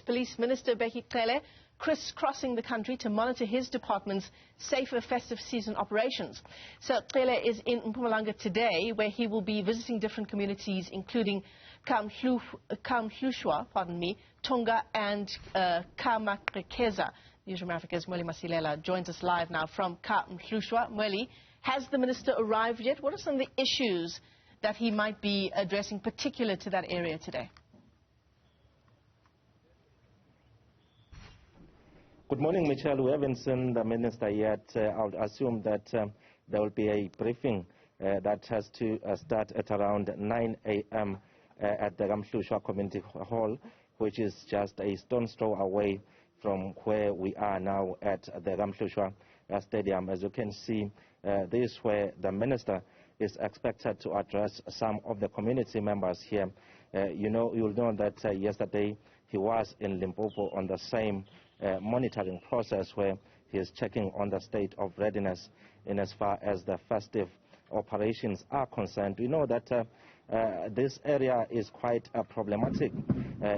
Police Minister Bheki Cele criss-crossing the country to monitor his department's Safer Festive Season Operations. So Cele is in Mpumalanga today, where he will be visiting different communities, including KaMhlushwa, Tonga and KaMaqhekeza. Newzroom Afrika's Mweli Masilela joins us live now from KaMhlushwa. Mweli, has the minister arrived yet? What are some of the issues that he might be addressing particular to that area today? Good morning, Michelle. We haven't seen the minister yet. I would assume that there will be a briefing that has to start at around 9 a.m. At the KaMhlushwa Community Hall, which is just a stone's throw away from where we are now at the KaMhlushwa Stadium. As you can see, this is where the minister is expected to address some of the community members here. You'll know that yesterday he was in Limpopo on the same monitoring process where he is checking on the state of readiness in as far as the festive operations are concerned. We know that this area is quite problematic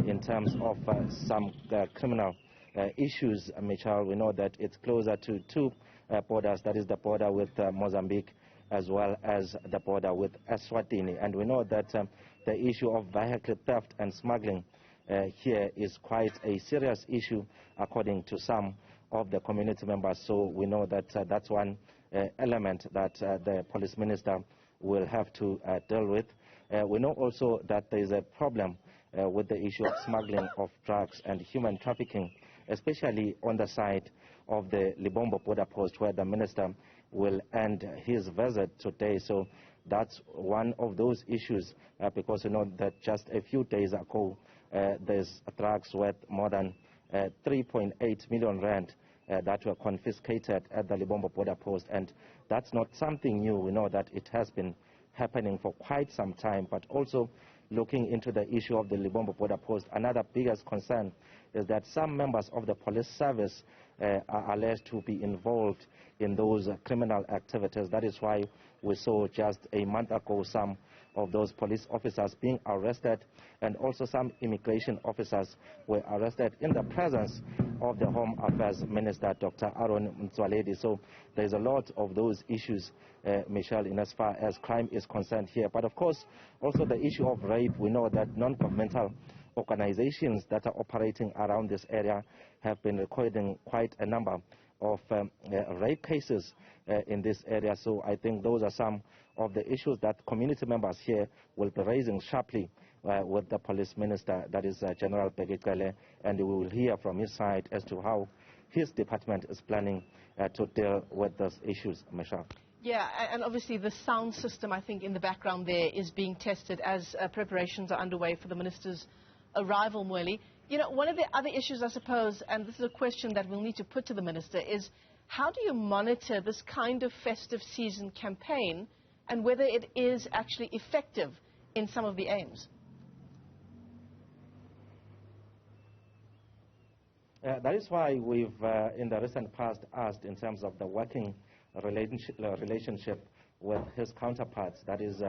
in terms of some criminal issues, Michelle. We know that it's closer to two borders, that is the border with Mozambique as well as the border with Eswatini. And we know that the issue of vehicle theft and smuggling here is quite a serious issue according to some of the community members. So we know that that's one element that the police minister will have to deal with. We know also that there is a problem with the issue of smuggling of drugs and human trafficking, especially on the side of the Libombo border post where the minister will end his visit today. So that's one of those issues because you know that just a few days ago there's drugs worth more than 3.8 million rand that were confiscated at the Libombo border post, and that's not something new. We know that it has been happening for quite some time, but also looking into the issue of the Libombo border post, another biggest concern is that some members of the police service are alleged to be involved in those criminal activities. That is why we saw just a month ago some of those police officers being arrested, and also some immigration officers were arrested in the presence of the Home Affairs Minister, Dr. Aaron Mtswaledi. So there's a lot of those issues, Michelle, in as far as crime is concerned here. But of course, also the issue of rape. We know that non-governmental organizations that are operating around this area have been recording quite a number of rape cases in this area. So I think those are some of the issues that community members here will be raising sharply with the police minister, that is General Bheki Cele, and we will hear from his side as to how his department is planning to deal with those issues, Michelle. Yeah, and obviously the sound system, I think, in the background there is being tested as preparations are underway for the minister's arrival, Mweli. You know, one of the other issues, I suppose, and this is a question that we'll need to put to the minister, is how do you monitor this kind of festive season campaign and whether it is actually effective in some of the aims? That is why we've, in the recent past, asked in terms of the working relationship with his counterparts, that is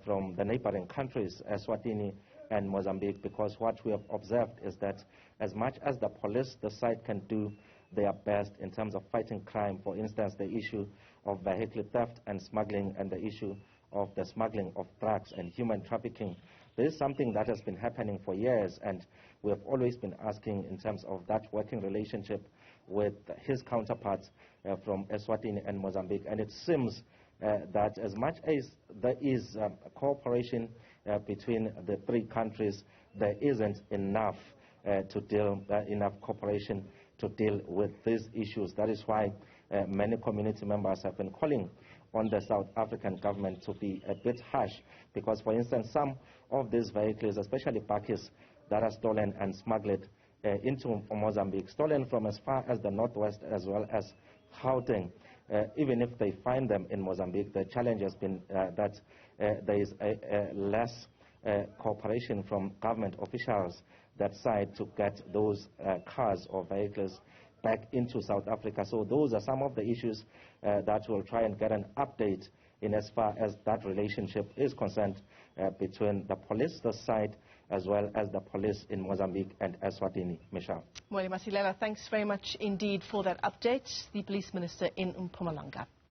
from the neighboring countries, Eswatini and Mozambique, because what we have observed is that as much as the police, the side can do their best in terms of fighting crime, for instance, the issue of vehicle theft and smuggling and the issue of the smuggling of drugs and human trafficking, there is something that has been happening for years, and we have always been asking in terms of that working relationship with his counterparts from Eswatini and Mozambique. And it seems that as much as there is cooperation between the three countries, there isn't enough enough cooperation to deal with these issues. That is why many community members have been calling on the South African government to be a bit harsh, because, for instance, some of these vehicles, especially bakkies that are stolen and smuggled into Mozambique, stolen from as far as the northwest as well as Gauteng, even if they find them in Mozambique, the challenge has been that there is less cooperation from government officials that side to get those cars or vehicles back into South Africa. So those are some of the issues that we'll try and get an update in as far as that relationship is concerned between the police side as well as the police in Mozambique and Eswatini. Michelle. Mweli Masilela, thanks very much indeed for that update. The Police Minister in Mpumalanga.